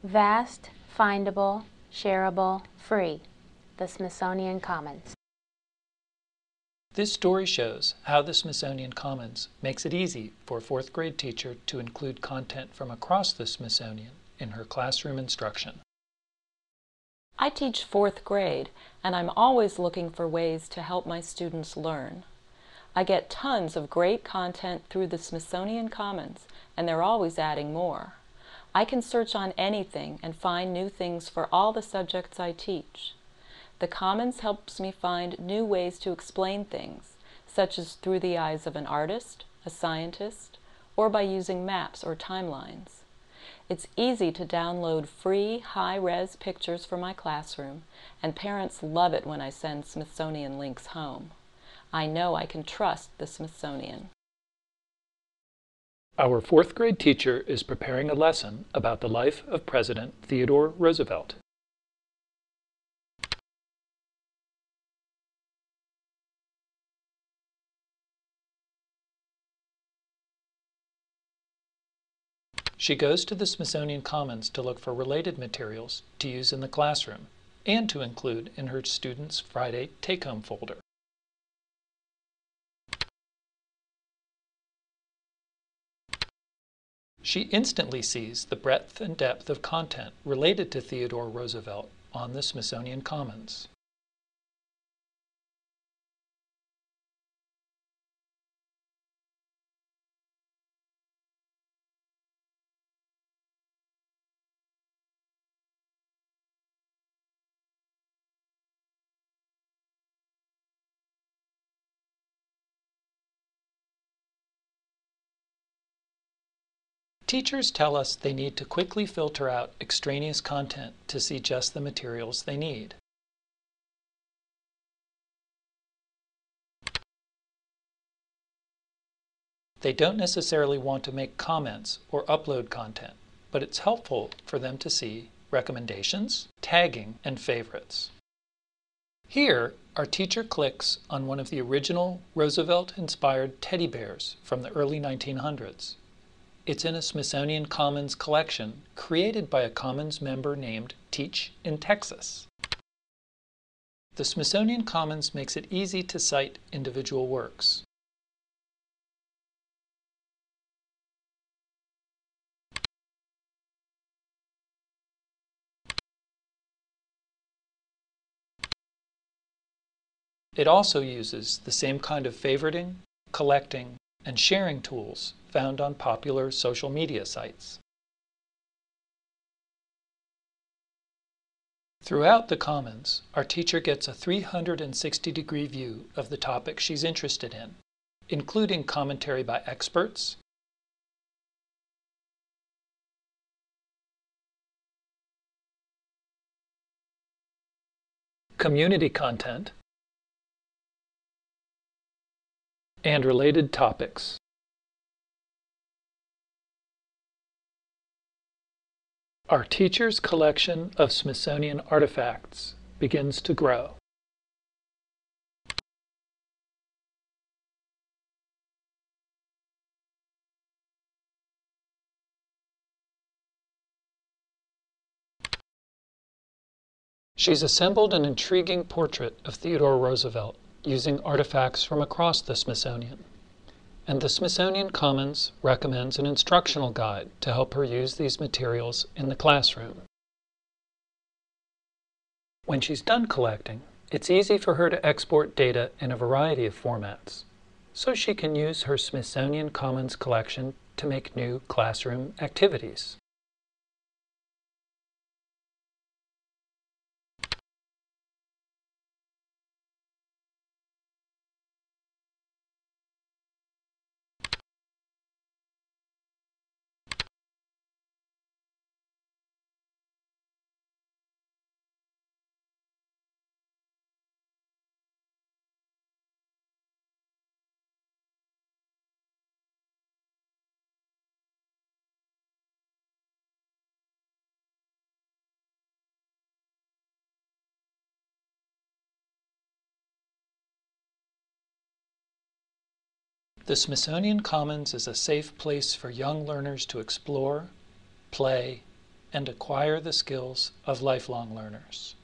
Vast, findable, shareable, free. The Smithsonian Commons. This story shows how the Smithsonian Commons makes it easy for a fourth grade teacher to include content from across the Smithsonian in her classroom instruction. I teach fourth grade, and I'm always looking for ways to help my students learn. I get tons of great content through the Smithsonian Commons, and they're always adding more. I can search on anything and find new things for all the subjects I teach. The Commons helps me find new ways to explain things, such as through the eyes of an artist, a scientist, or by using maps or timelines. It's easy to download free, high-res pictures for my classroom, and parents love it when I send Smithsonian links home. I know I can trust the Smithsonian. Our fourth grade teacher is preparing a lesson about the life of President Theodore Roosevelt. She goes to the Smithsonian Commons to look for related materials to use in the classroom and to include in her students' Friday take-home folder. She instantly sees the breadth and depth of content related to Theodore Roosevelt on the Smithsonian Commons. Teachers tell us they need to quickly filter out extraneous content to see just the materials they need. They don't necessarily want to make comments or upload content, but it's helpful for them to see recommendations, tagging, and favorites. Here, our teacher clicks on one of the original Roosevelt-inspired teddy bears from the early 1900s. It's in a Smithsonian Commons collection created by a Commons member named Teach in Texas. The Smithsonian Commons makes it easy to cite individual works. It also uses the same kind of favoriting, collecting, and sharing tools found on popular social media sites. Throughout the Commons, our teacher gets a 360-degree view of the topic she's interested in, including commentary by experts, community content, and related topics. Our teacher's collection of Smithsonian artifacts begins to grow. She's assembled an intriguing portrait of Theodore Roosevelt using artifacts from across the Smithsonian. And the Smithsonian Commons recommends an instructional guide to help her use these materials in the classroom. When she's done collecting, it's easy for her to export data in a variety of formats, so she can use her Smithsonian Commons collection to make new classroom activities. The Smithsonian Commons is a safe place for young learners to explore, play, and acquire the skills of lifelong learners.